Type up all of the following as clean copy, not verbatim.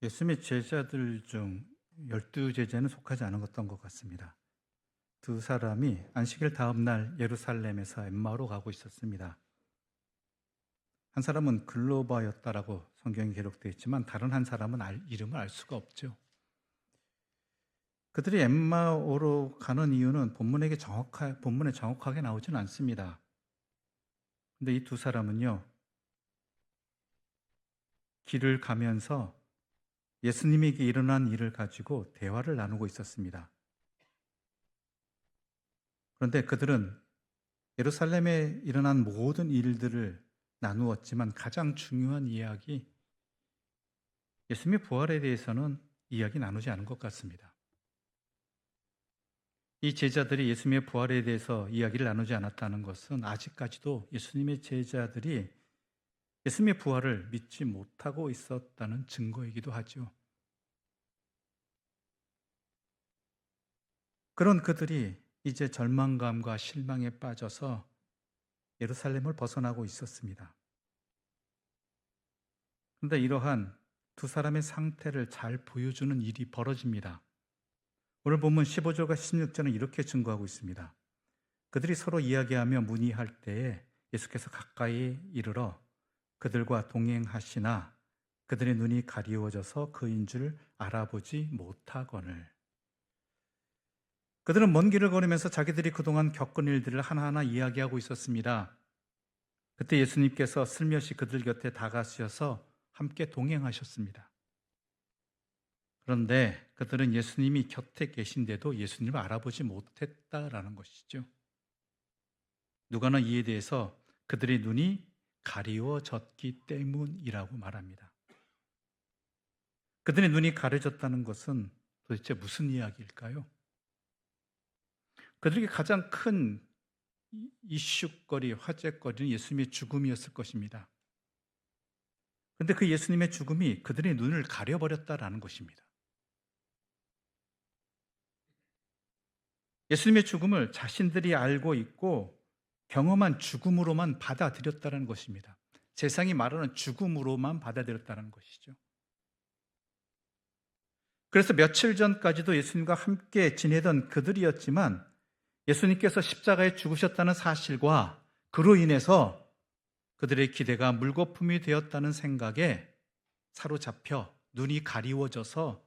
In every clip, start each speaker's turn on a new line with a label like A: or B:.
A: 예수님의 제자들 중 12제자는 속하지 않았던 것 같습니다. 두 사람이 안식일 다음 날 예루살렘에서 엠마오로 가고 있었습니다. 한 사람은 글로바였다라고 성경에 기록되어 있지만 다른 한 사람은 이름을 알 수가 없죠. 그들이 엠마오로 가는 이유는 본문에 정확하게 나오지는 않습니다. 근데 이 두 사람은요, 길을 가면서 예수님에게 일어난 일을 가지고 대화를 나누고 있었습니다. 그런데 그들은 예루살렘에 일어난 모든 일들을 나누었지만 가장 중요한 이야기, 예수님의 부활에 대해서는 이야기 나누지 않은 것 같습니다. 이 제자들이 예수님의 부활에 대해서 이야기를 나누지 않았다는 것은 아직까지도 예수님의 제자들이 예수님의 부활을 믿지 못하고 있었다는 증거이기도 하죠. 그런 그들이 이제 절망감과 실망에 빠져서 예루살렘을 벗어나고 있었습니다. 그런데 이러한 두 사람의 상태를 잘 보여주는 일이 벌어집니다. 오늘 본문 15절과 16절은 이렇게 증거하고 있습니다. 그들이 서로 이야기하며 문의할 때에 예수께서 가까이 이르러 그들과 동행하시나 그들의 눈이 가리워져서 그인 줄 알아보지 못하거늘. 그들은 먼 길을 걸으면서 자기들이 그동안 겪은 일들을 하나하나 이야기하고 있었습니다. 그때 예수님께서 슬며시 그들 곁에 다가서셔서 함께 동행하셨습니다. 그런데 그들은 예수님이 곁에 계신데도 예수님을 알아보지 못했다라는 것이죠. 누가는 이에 대해서 그들의 눈이 가리워졌기 때문이라고 말합니다. 그들의 눈이 가려졌다는 것은 도대체 무슨 이야기일까요? 그들에게 가장 큰 이슈거리, 화제거리는 예수님의 죽음이었을 것입니다. 그런데 그 예수님의 죽음이 그들의 눈을 가려버렸다라는 것입니다. 예수님의 죽음을 자신들이 알고 있고 경험한 죽음으로만 받아들였다는 것입니다. 세상이 말하는 죽음으로만 받아들였다는 것이죠. 그래서 며칠 전까지도 예수님과 함께 지내던 그들이었지만 예수님께서 십자가에 죽으셨다는 사실과 그로 인해서 그들의 기대가 물거품이 되었다는 생각에 사로잡혀 눈이 가리워져서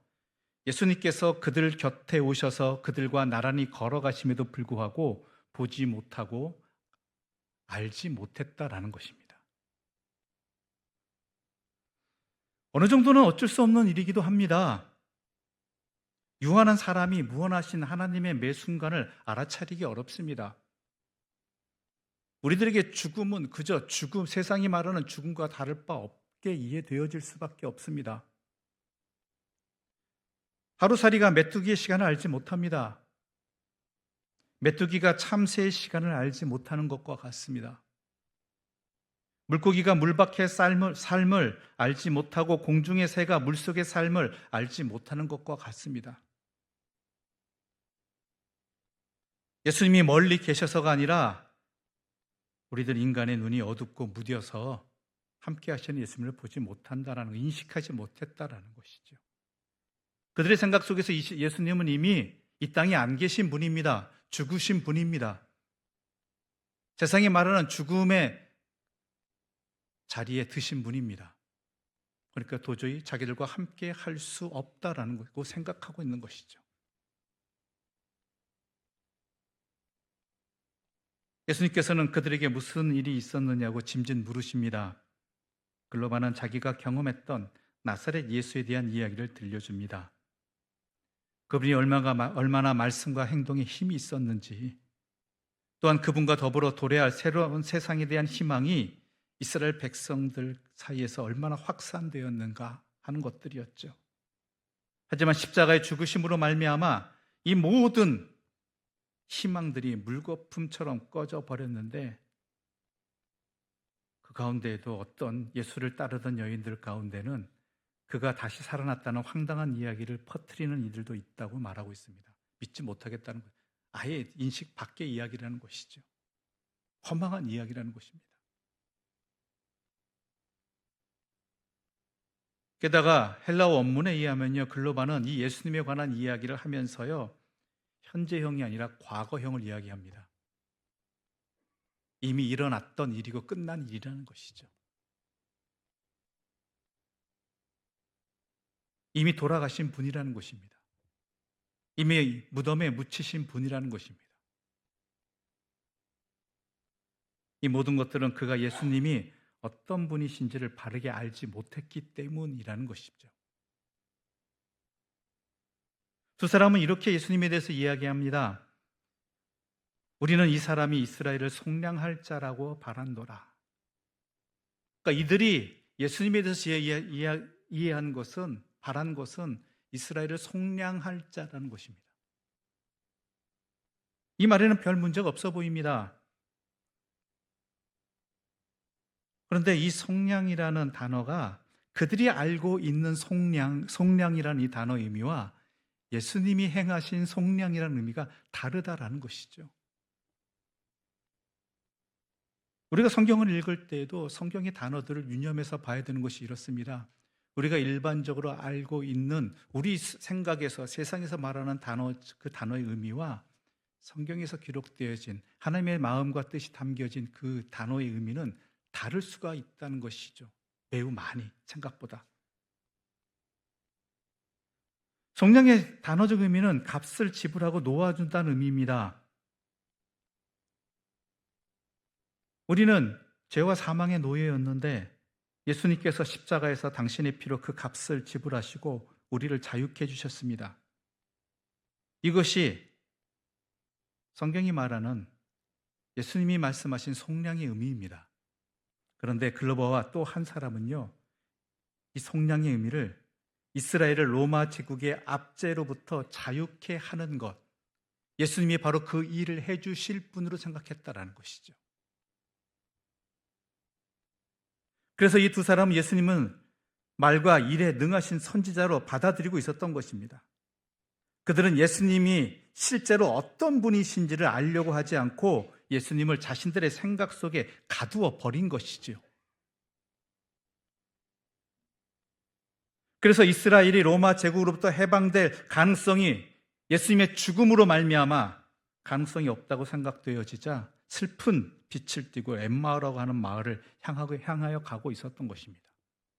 A: 예수님께서 그들 곁에 오셔서 그들과 나란히 걸어가심에도 불구하고 보지 못하고 알지 못했다라는 것입니다. 어느 정도는 어쩔 수 없는 일이기도 합니다. 유한한 사람이 무한하신 하나님의 매 순간을 알아차리기 어렵습니다. 우리들에게 죽음은 그저 세상이 말하는 죽음과 다를 바 없게 이해되어질 수밖에 없습니다. 하루살이가 메뚜기의 시간을 알지 못합니다. 메뚜기가 참새의 시간을 알지 못하는 것과 같습니다. 물고기가 물 밖의 삶을 알지 못하고 공중의 새가 물속의 삶을 알지 못하는 것과 같습니다. 예수님이 멀리 계셔서가 아니라 우리들 인간의 눈이 어둡고 무뎌서 함께 하시는 예수님을 보지 못한다라는 거, 인식하지 못했다라는 것이죠. 그들의 생각 속에서 예수님은 이미 이 땅에 안 계신 분입니다. 죽으신 분입니다. 세상이 말하는 죽음의 자리에 드신 분입니다. 그러니까 도저히 자기들과 함께 할 수 없다라는 것고 생각하고 있는 것이죠. 예수님께서는 그들에게 무슨 일이 있었느냐고 짐짓 물으십니다. 글로바는 자기가 경험했던 나사렛 예수에 대한 이야기를 들려줍니다. 그분이 얼마나 말씀과 행동에 힘이 있었는지, 또한 그분과 더불어 도래할 새로운 세상에 대한 희망이 이스라엘 백성들 사이에서 얼마나 확산되었는가 하는 것들이었죠. 하지만 십자가의 죽으심으로 말미암아 이 모든 희망들이 물거품처럼 꺼져 버렸는데, 그 가운데에도 어떤 예수를 따르던 여인들 가운데는 그가 다시 살아났다는 황당한 이야기를 퍼뜨리는 이들도 있다고 말하고 있습니다. 믿지 못하겠다는 것, 아예 인식 밖의 이야기라는 것이죠. 허망한 이야기라는 것입니다. 게다가 헬라어 원문에 의하면요, 글로바는 이 예수님에 관한 이야기를 하면서요, 현재형이 아니라 과거형을 이야기합니다. 이미 일어났던 일이고 끝난 일이라는 것이죠. 이미 돌아가신 분이라는 것입니다. 이미 무덤에 묻히신 분이라는 것입니다. 이 모든 것들은 그가 예수님이 어떤 분이신지를 바르게 알지 못했기 때문이라는 것이죠. 두 사람은 이렇게 예수님에 대해서 이야기합니다. 우리는 이 사람이 이스라엘을 속량할 자라고 바란도라. 그러니까 이들이 예수님에 대해서 이해한 것은, 바란 것은 이스라엘을 속량할 자라는 것입니다. 이 말에는 별 문제가 없어 보입니다. 그런데 이 속량이라는 단어가 그들이 알고 있는 속량이라는 이 단어의 의미와 예수님이 행하신 속량이라는 의미가 다르다라는 것이죠. 우리가 성경을 읽을 때에도 성경의 단어들을 유념해서 봐야 되는 것이 이렇습니다. 우리가 일반적으로 알고 있는 우리 생각에서 세상에서 말하는 단어, 그 단어의 의미와 성경에서 기록되어진 하나님의 마음과 뜻이 담겨진 그 단어의 의미는 다를 수가 있다는 것이죠. 매우 많이, 생각보다. 속량의 단어적 의미는 값을 지불하고 놓아준다는 의미입니다. 우리는 죄와 사망의 노예였는데 예수님께서 십자가에서 당신의 피로 그 값을 지불하시고 우리를 자유케 해주셨습니다. 이것이 성경이 말하는 예수님이 말씀하신 속량의 의미입니다. 그런데 글로버와 또 한 사람은요, 이 속량의 의미를 이스라엘을 로마 제국의 압제로부터 자유케 하는 것, 예수님이 바로 그 일을 해주실 분으로 생각했다라는 것이죠. 그래서 이 두 사람은 예수님은 말과 일에 능하신 선지자로 받아들이고 있었던 것입니다. 그들은 예수님이 실제로 어떤 분이신지를 알려고 하지 않고 예수님을 자신들의 생각 속에 가두어 버린 것이지요. 그래서 이스라엘이 로마 제국으로부터 해방될 가능성이 예수님의 죽음으로 말미암아 가능성이 없다고 생각되어지자 슬픈 빛을 띠고 엠마오라고 하는 마을을 향하여 가고 있었던 것입니다.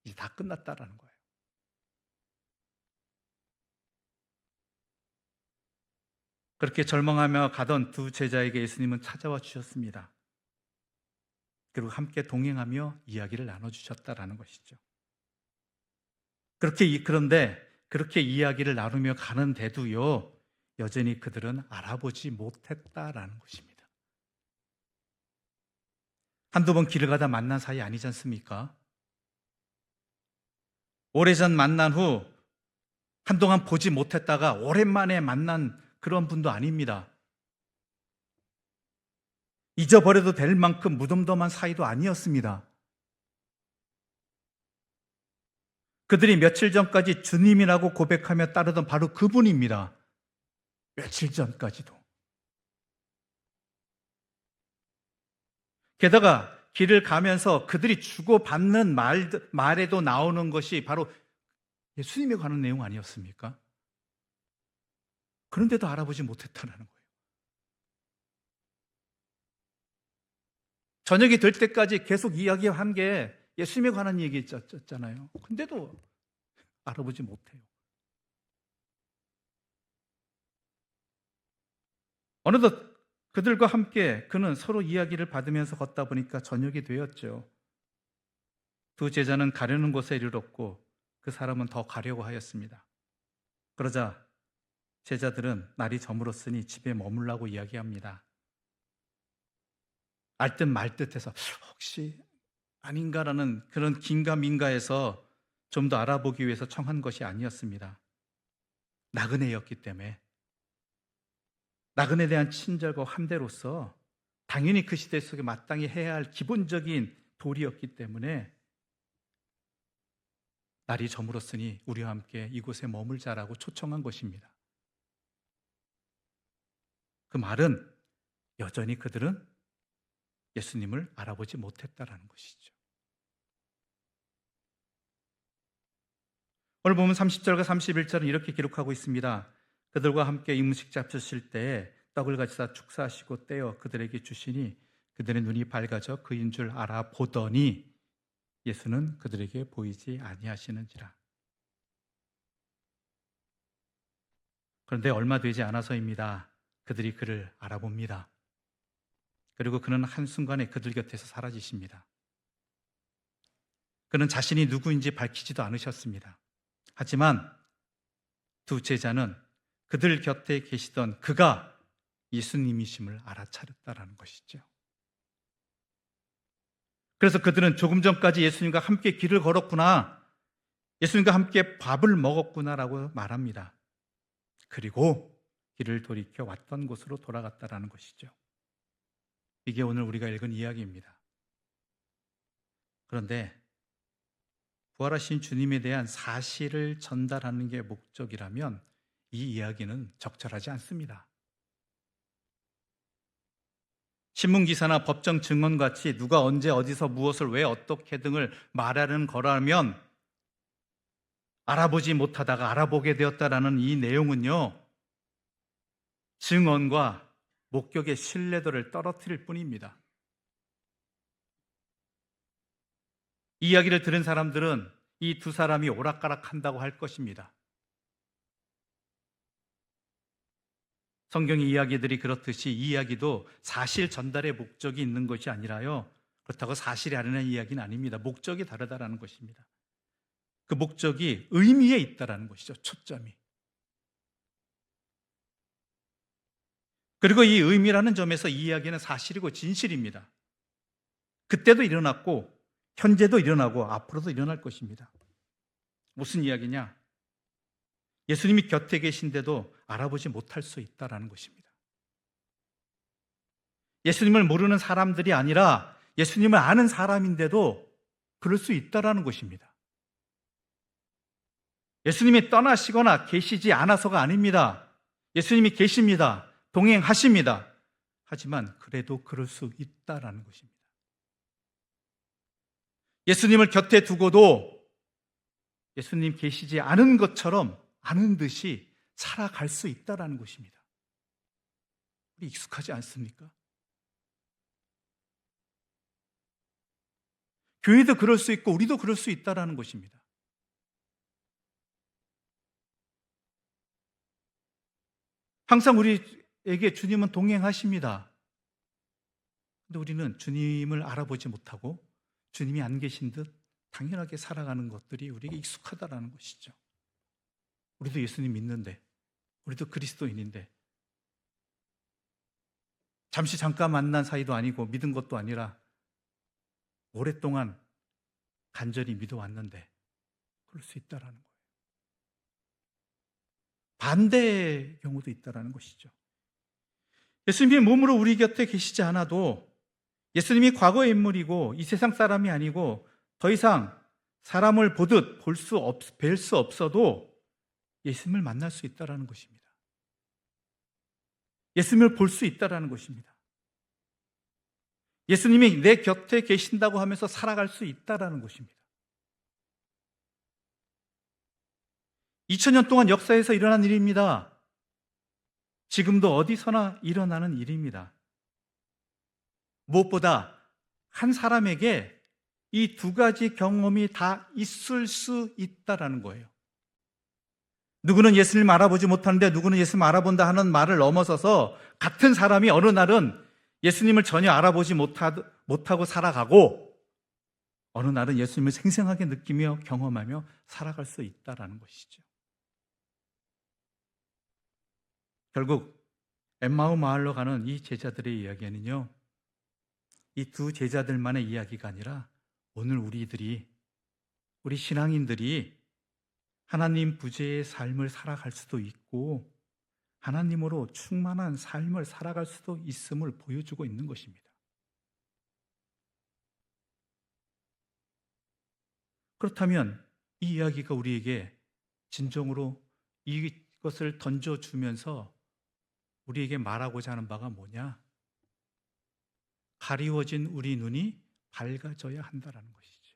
A: 이제 다 끝났다라는 거예요. 그렇게 절망하며 가던 두 제자에게 예수님은 찾아와 주셨습니다. 그리고 함께 동행하며 이야기를 나눠주셨다라는 것이죠. 그런데 그렇게 이야기를 나누며 가는데도요, 여전히 그들은 알아보지 못했다라는 것입니다. 한두 번 길을 가다 만난 사이 아니지 않습니까? 오래전 만난 후 한동안 보지 못했다가 오랜만에 만난 그런 분도 아닙니다. 잊어버려도 될 만큼 무덤덤한 사이도 아니었습니다. 그들이 며칠 전까지 주님이라고 고백하며 따르던 바로 그분입니다. 며칠 전까지도. 게다가 길을 가면서 그들이 주고받는 말에도 나오는 것이 바로 예수님에 관한 내용 아니었습니까? 그런데도 알아보지 못했다는 거예요. 저녁이 될 때까지 계속 이야기한 게 예수님에 관한 얘기였잖아요. 근데도 알아보지 못해요. 어느덧 그들과 함께 그는 서로 이야기를 받으면서 걷다 보니까 저녁이 되었죠. 두 제자는 가려는 곳에 이르렀고 그 사람은 더 가려고 하였습니다. 그러자 제자들은 날이 저물었으니 집에 머물라고 이야기합니다. 알듯 말듯해서 혹시 아닌가라는 그런 긴가민가해서 좀 더 알아보기 위해서 청한 것이 아니었습니다. 나그네였기 때문에, 나그네에 대한 친절과 환대로서 당연히 그 시대 속에 마땅히 해야 할 기본적인 도리였기 때문에 날이 저물었으니 우리와 함께 이곳에 머물자라고 초청한 것입니다. 그 말은 여전히 그들은 예수님을 알아보지 못했다라는 것이죠. 오늘 보면 30절과 31절은 이렇게 기록하고 있습니다. 그들과 함께 음식 잡수실 때에 떡을 가지사 축사하시고 떼어 그들에게 주시니 그들의 눈이 밝아져 그인 줄 알아보더니 예수는 그들에게 보이지 아니하시는지라. 그런데 얼마 되지 않아서입니다. 그들이 그를 알아봅니다. 그리고 그는 한순간에 그들 곁에서 사라지십니다. 그는 자신이 누구인지 밝히지도 않으셨습니다. 하지만 두 제자는 그들 곁에 계시던 그가 예수님이심을 알아차렸다라는 것이죠. 그래서 그들은 조금 전까지 예수님과 함께 길을 걸었구나, 예수님과 함께 밥을 먹었구나라고 말합니다. 그리고 길을 돌이켜 왔던 곳으로 돌아갔다라는 것이죠. 이게 오늘 우리가 읽은 이야기입니다. 그런데 부활하신 주님에 대한 사실을 전달하는 게 목적이라면 이 이야기는 적절하지 않습니다. 신문기사나 법정 증언같이 누가 언제 어디서 무엇을 왜 어떻게 등을 말하는 거라면 알아보지 못하다가 알아보게 되었다라는 이 내용은요, 증언과 목격의 신뢰도를 떨어뜨릴 뿐입니다. 이 이야기를 들은 사람들은 이 두 사람이 오락가락한다고 할 것입니다. 성경의 이야기들이 그렇듯이 이 이야기도 사실 전달의 목적이 있는 것이 아니라요, 그렇다고 사실이 아니라는 이야기는 아닙니다. 목적이 다르다라는 것입니다. 그 목적이 의미에 있다라는 것이죠. 초점이. 그리고 이 의미라는 점에서 이 이야기는 사실이고 진실입니다. 그때도 일어났고 현재도 일어나고 앞으로도 일어날 것입니다. 무슨 이야기냐? 예수님이 곁에 계신데도 알아보지 못할 수 있다라는 것입니다. 예수님을 모르는 사람들이 아니라 예수님을 아는 사람인데도 그럴 수 있다라는 것입니다. 예수님이 떠나시거나 계시지 않아서가 아닙니다. 예수님이 계십니다. 동행하십니다. 하지만 그래도 그럴 수 있다라는 것입니다. 예수님을 곁에 두고도 예수님 계시지 않은 것처럼 아는 듯이 살아갈 수 있다라는 것입니다. 우리 익숙하지 않습니까? 교회도 그럴 수 있고 우리도 그럴 수 있다라는 것입니다. 항상 우리에게 주님은 동행하십니다. 근데 우리는 주님을 알아보지 못하고 주님이 안 계신 듯 당연하게 살아가는 것들이 우리에게 익숙하다라는 것이죠. 우리도 예수님 믿는데, 우리도 그리스도인인데, 잠깐 만난 사이도 아니고 믿은 것도 아니라 오랫동안 간절히 믿어왔는데 그럴 수 있다라는 거예요. 반대의 경우도 있다라는 것이죠. 예수님이 몸으로 우리 곁에 계시지 않아도, 예수님이 과거의 인물이고 이 세상 사람이 아니고 더 이상 사람을 보듯 뵐 수 없어도 예수님을 만날 수 있다라는 것입니다. 예수님을 볼 수 있다라는 것입니다. 예수님이 내 곁에 계신다고 하면서 살아갈 수 있다라는 것입니다. 2000년 동안 역사에서 일어난 일입니다. 지금도 어디서나 일어나는 일입니다. 무엇보다 한 사람에게 이 두 가지 경험이 다 있을 수 있다라는 거예요. 누구는 예수님을 알아보지 못하는데 누구는 예수님을 알아본다 하는 말을 넘어서서 같은 사람이 어느 날은 예수님을 전혀 알아보지 못하고 살아가고 어느 날은 예수님을 생생하게 느끼며 경험하며 살아갈 수 있다라는 것이죠. 결국 엠마오 마을로 가는 이 제자들의 이야기는요, 이 두 제자들만의 이야기가 아니라 오늘 우리 신앙인들이 하나님 부재의 삶을 살아갈 수도 있고 하나님으로 충만한 삶을 살아갈 수도 있음을 보여주고 있는 것입니다. 그렇다면 이 이야기가 우리에게 진정으로 이것을 던져주면서 우리에게 말하고자 하는 바가 뭐냐? 가리워진 우리 눈이 밝아져야 한다는 것이죠.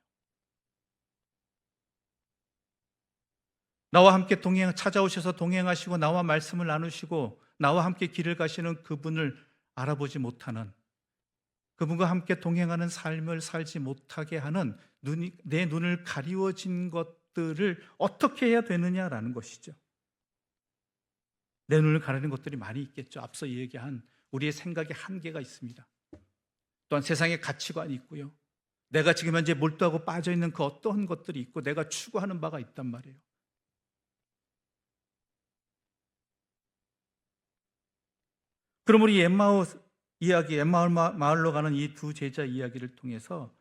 A: 나와 함께 찾아오셔서 동행하시고 나와 말씀을 나누시고 나와 함께 길을 가시는 그분을 알아보지 못하는, 그분과 함께 동행하는 삶을 살지 못하게 하는 내 눈을 가리워진 것들을 어떻게 해야 되느냐라는 것이죠. 내 눈을 가리는 것들이 많이 있겠죠. 앞서 얘기한 우리의 생각의 한계가 있습니다. 또한 세상의 가치관이 있고요. 내가 지금 현재 몰두하고 빠져있는 그 어떠한 것들이 있고 내가 추구하는 바가 있단 말이에요. 그럼 우리 엠마오 마을로 가는 이 두 제자 이야기를 통해서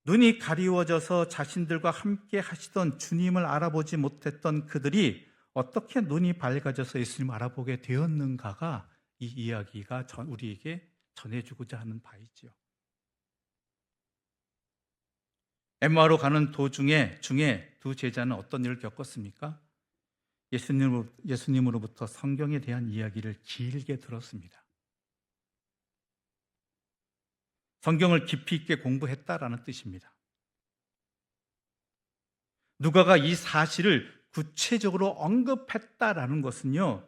A: 눈이 가리워져서 자신들과 함께 하시던 주님을 알아보지 못했던 그들이 어떻게 눈이 밝아져서 예수님을 알아보게 되었는가가 이 이야기가 우리에게 전해주고자 하는 바이지요. 엠마오로 가는 도중에 두 제자는 어떤 일을 겪었습니까? 예수님으로부터 성경에 대한 이야기를 길게 들었습니다. 성경을 깊이 있게 공부했다라는 뜻입니다. 누가가 이 사실을 구체적으로 언급했다라는 것은요,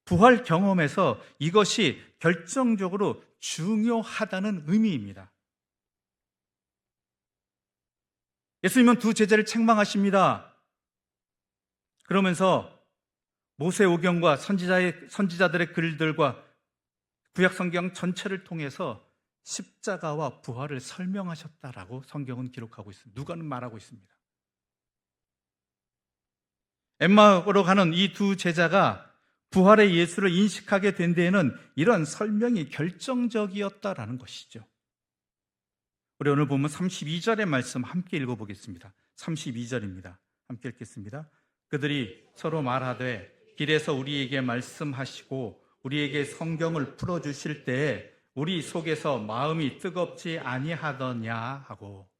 A: 부활 경험에서 이것이 결정적으로 중요하다는 의미입니다. 예수님은 두 제자를 책망하십니다. 그러면서 모세오경과 선지자들의 글들과 구약 성경 전체를 통해서 십자가와 부활을 설명하셨다라고 성경은 기록하고 있습니다. 누가는 말하고 있습니다. 엠마오로 가는 이 두 제자가 부활의 예수를 인식하게 된 데에는 이런 설명이 결정적이었다라는 것이죠. 우리 오늘 보면 32절의 말씀 함께 읽어보겠습니다. 32절입니다. 함께 읽겠습니다. 그들이 서로 말하되 길에서 우리에게 말씀하시고 우리에게 성경을 풀어주실 때에 우리 속에서 마음이 뜨겁지 아니하더냐 하고.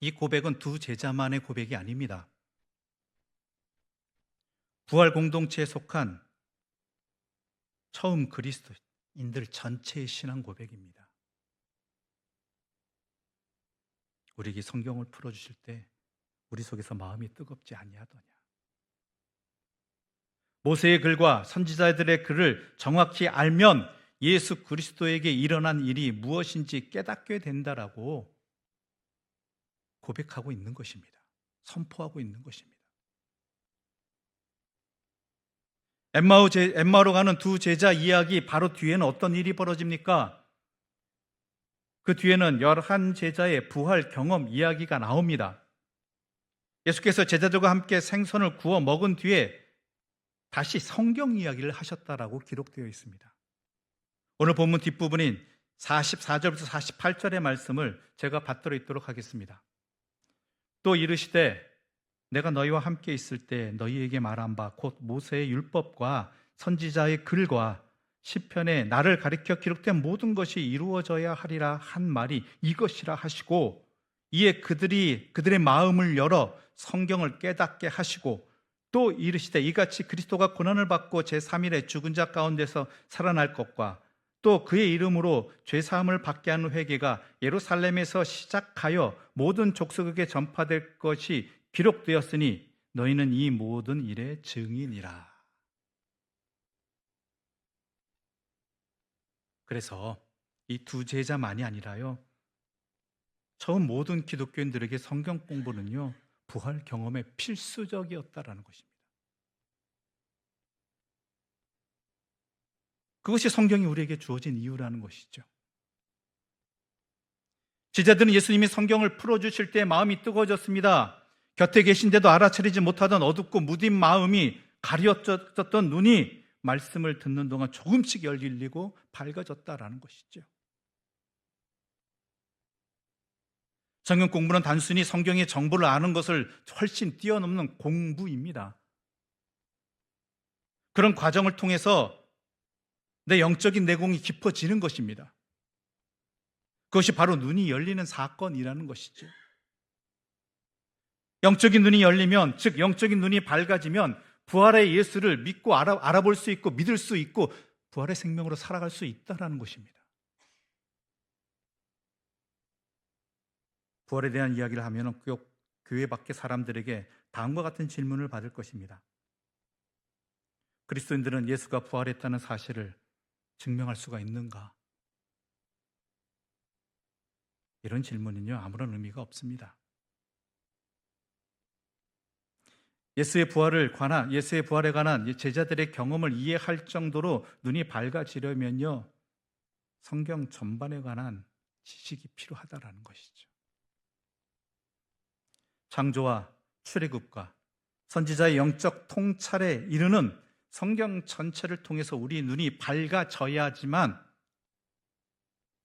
A: 이 고백은 두 제자만의 고백이 아닙니다. 부활 공동체에 속한 처음 그리스도인들 전체의 신앙 고백입니다. 우리에게 성경을 풀어주실 때 우리 속에서 마음이 뜨겁지 아니하더냐. 모세의 글과 선지자들의 글을 정확히 알면 예수 그리스도에게 일어난 일이 무엇인지 깨닫게 된다라고 고백하고 있는 것입니다. 선포하고 있는 것입니다. 엠마오로 가는 두 제자 이야기 바로 뒤에는 어떤 일이 벌어집니까? 그 뒤에는 11제자의 부활 경험 이야기가 나옵니다. 예수께서 제자들과 함께 생선을 구워 먹은 뒤에 다시 성경 이야기를 하셨다라고 기록되어 있습니다. 오늘 본문 뒷부분인 44절부터 48절의 말씀을 제가 받들어 있도록 하겠습니다. 또 이르시되 내가 너희와 함께 있을 때 너희에게 말한 바 곧 모세의 율법과 선지자의 글과 시편에 나를 가리켜 기록된 모든 것이 이루어져야 하리라 한 말이 이것이라 하시고, 이에 그들의 마음을 열어 성경을 깨닫게 하시고, 또 이르시되 이같이 그리스도가 고난을 받고 제3일에 죽은 자 가운데서 살아날 것과 또 그의 이름으로 죄사함을 받게 하는 회개가 예루살렘에서 시작하여 모든 족속에게 전파될 것이 기록되었으니 너희는 이 모든 일의 증인이라. 그래서 이 두 제자만이 아니라요, 처음 모든 기독교인들에게 성경 공부는요, 부활 경험에 필수적이었다라는 것입니다. 그것이 성경이 우리에게 주어진 이유라는 것이죠. 제자들은 예수님이 성경을 풀어주실 때 마음이 뜨거워졌습니다. 곁에 계신데도 알아차리지 못하던 어둡고 무딘 마음이 가려졌던 눈이 말씀을 듣는 동안 조금씩 열리고 밝아졌다라는 것이죠. 성경 공부는 단순히 성경의 정보를 아는 것을 훨씬 뛰어넘는 공부입니다. 그런 과정을 통해서 내 영적인 내공이 깊어지는 것입니다. 그것이 바로 눈이 열리는 사건이라는 것이죠. 영적인 눈이 열리면, 즉 영적인 눈이 밝아지면 부활의 예수를 믿고 알아볼 수 있고 믿을 수 있고 부활의 생명으로 살아갈 수 있다는 것입니다. 부활에 대한 이야기를 하면 꼭 교회 밖의 사람들에게 다음과 같은 질문을 받을 것입니다. 그리스도인들은 예수가 부활했다는 사실을 증명할 수가 있는가? 이런 질문은요, 아무런 의미가 없습니다. 예수의 부활에 관한 제자들의 경험을 이해할 정도로 눈이 밝아지려면요, 성경 전반에 관한 지식이 필요하다라는 것이죠. 창조와 출애굽과 선지자의 영적 통찰에 이르는 성경 전체를 통해서 우리 눈이 밝아져야지만,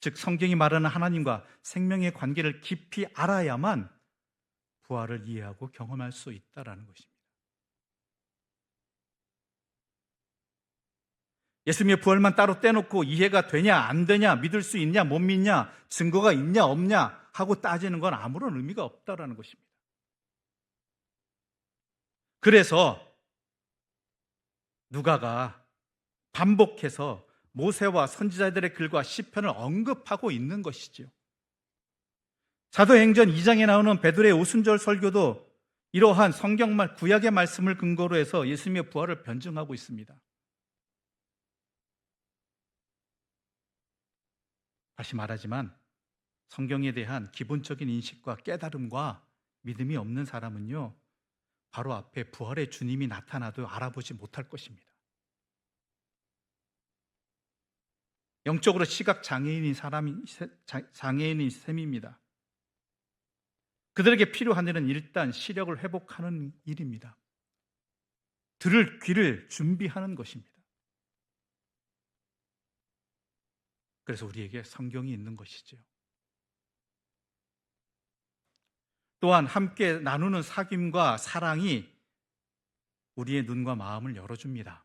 A: 즉 성경이 말하는 하나님과 생명의 관계를 깊이 알아야만 부활을 이해하고 경험할 수 있다라는 것입니다. 예수님의 부활만 따로 떼놓고 이해가 되냐 안 되냐, 믿을 수 있냐 못 믿냐, 증거가 있냐 없냐 하고 따지는 건 아무런 의미가 없다라는 것입니다. 그래서 누가가 반복해서 모세와 선지자들의 글과 시편을 언급하고 있는 것이지요. 사도행전 2장에 나오는 베드로의 오순절 설교도 이러한 성경말 구약의 말씀을 근거로 해서 예수님의 부활을 변증하고 있습니다. 다시 말하지만 성경에 대한 기본적인 인식과 깨달음과 믿음이 없는 사람은요, 바로 앞에 부활의 주님이 나타나도 알아보지 못할 것입니다. 영적으로 시각 장애인인 셈입니다. 그들에게 필요한 일은 일단 시력을 회복하는 일입니다. 들을 귀를 준비하는 것입니다. 그래서 우리에게 성경이 있는 것이죠. 또한 함께 나누는 사귐과 사랑이 우리의 눈과 마음을 열어줍니다.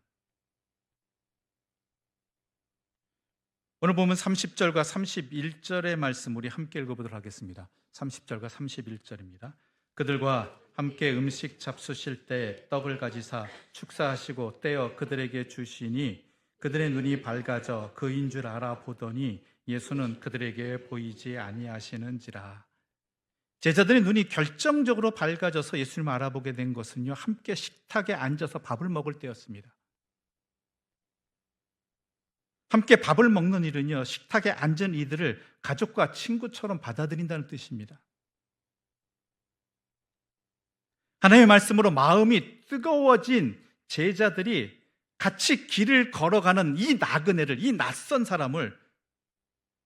A: 오늘 보면 30절과 31절의 말씀 우리 함께 읽어보도록 하겠습니다. 30절과 31절입니다. 그들과 함께 음식 잡수실 때 떡을 가지사 축사하시고 떼어 그들에게 주시니 그들의 눈이 밝아져 그인 줄 알아보더니 예수는 그들에게 보이지 아니하시는지라. 제자들의 눈이 결정적으로 밝아져서 예수님을 알아보게 된 것은요, 함께 식탁에 앉아서 밥을 먹을 때였습니다. 함께 밥을 먹는 일은요, 식탁에 앉은 이들을 가족과 친구처럼 받아들인다는 뜻입니다. 하나님의 말씀으로 마음이 뜨거워진 제자들이 같이 길을 걸어가는 이 나그네를, 이 낯선 사람을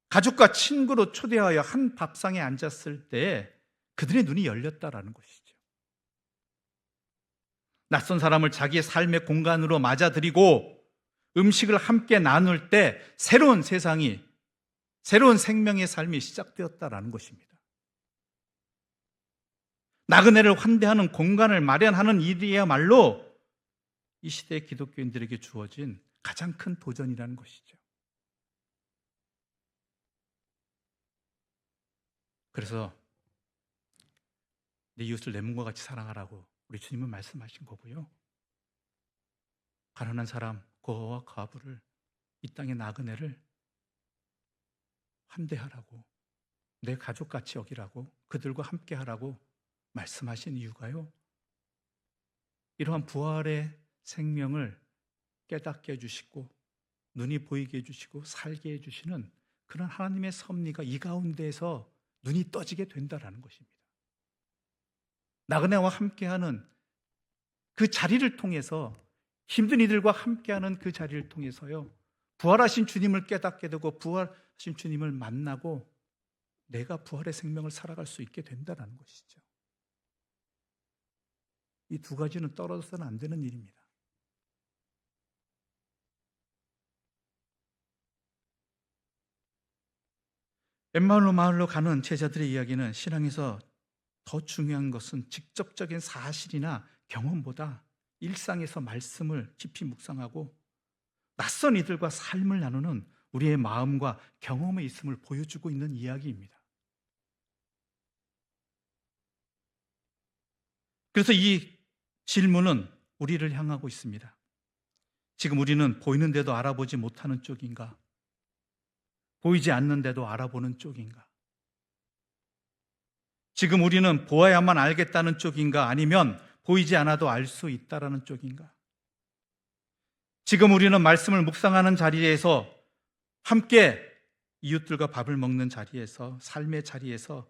A: 가족과 친구로 초대하여 한 밥상에 앉았을 때 그들의 눈이 열렸다라는 것이죠. 낯선 사람을 자기의 삶의 공간으로 맞아들이고 음식을 함께 나눌 때 새로운 세상이, 새로운 생명의 삶이 시작되었다라는 것입니다. 나그네를 환대하는 공간을 마련하는 일이야말로 이 시대의 기독교인들에게 주어진 가장 큰 도전이라는 것이죠. 그래서 내 이웃을 내 몸과 같이 사랑하라고 우리 주님은 말씀하신 거고요. 가난한 사람, 고아와 과부를, 이 땅의 나그네를 환대하라고, 내 가족같이 여기라고, 그들과 함께하라고 말씀하신 이유가요, 이러한 부활의 생명을 깨닫게 해주시고 눈이 보이게 해주시고 살게 해주시는 그런 하나님의 섭리가 이 가운데에서 눈이 떠지게 된다라는 것입니다. 나그네와 함께하는 그 자리를 통해서, 힘든 이들과 함께하는 그 자리를 통해서요, 부활하신 주님을 깨닫게 되고 부활하신 주님을 만나고 내가 부활의 생명을 살아갈 수 있게 된다는 것이죠. 이 두 가지는 떨어져서는 안 되는 일입니다. 엠마오 마을로 가는 제자들의 이야기는 신앙에서 더 중요한 것은 직접적인 사실이나 경험보다 일상에서 말씀을 깊이 묵상하고 낯선 이들과 삶을 나누는 우리의 마음과 경험의 있음을 보여주고 있는 이야기입니다. 그래서 이 질문은 우리를 향하고 있습니다. 지금 우리는 보이는데도 알아보지 못하는 쪽인가? 보이지 않는데도 알아보는 쪽인가? 지금 우리는 보아야만 알겠다는 쪽인가, 아니면 보이지 않아도 알 수 있다라는 쪽인가? 지금 우리는 말씀을 묵상하는 자리에서, 함께 이웃들과 밥을 먹는 자리에서, 삶의 자리에서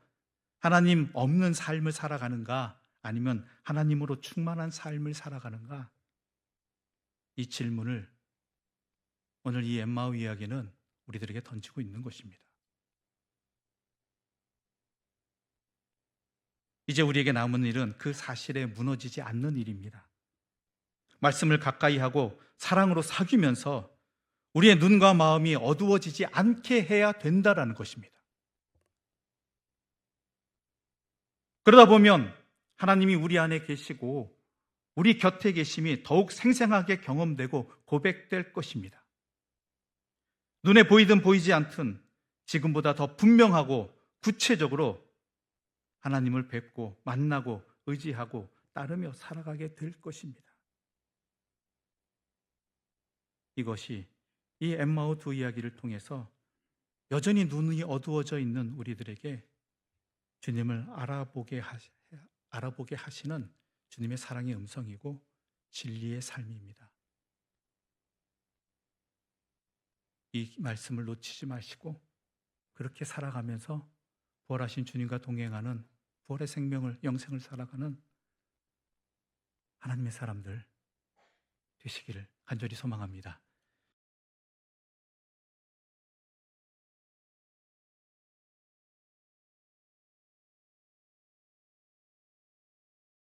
A: 하나님 없는 삶을 살아가는가, 아니면 하나님으로 충만한 삶을 살아가는가? 이 질문을 오늘 이 엠마오 이야기는 우리들에게 던지고 있는 것입니다. 이제 우리에게 남은 일은 그 사실에 무너지지 않는 일입니다. 말씀을 가까이 하고 사랑으로 사귀면서 우리의 눈과 마음이 어두워지지 않게 해야 된다라는 것입니다. 그러다 보면 하나님이 우리 안에 계시고 우리 곁에 계심이 더욱 생생하게 경험되고 고백될 것입니다. 눈에 보이든 보이지 않든 지금보다 더 분명하고 구체적으로 하나님을 뵙고 만나고 의지하고 따르며 살아가게 될 것입니다. 이것이 이 엠마오 두 이야기를 통해서 여전히 눈이 어두워져 있는 우리들에게 주님을 알아보게 하시는 주님의 사랑의 음성이고 진리의 삶입니다. 이 말씀을 놓치지 마시고 그렇게 살아가면서 부활하신 주님과 동행하는, 부활의 생명을, 영생을 살아가는 하나님의 사람들 되시기를 간절히 소망합니다.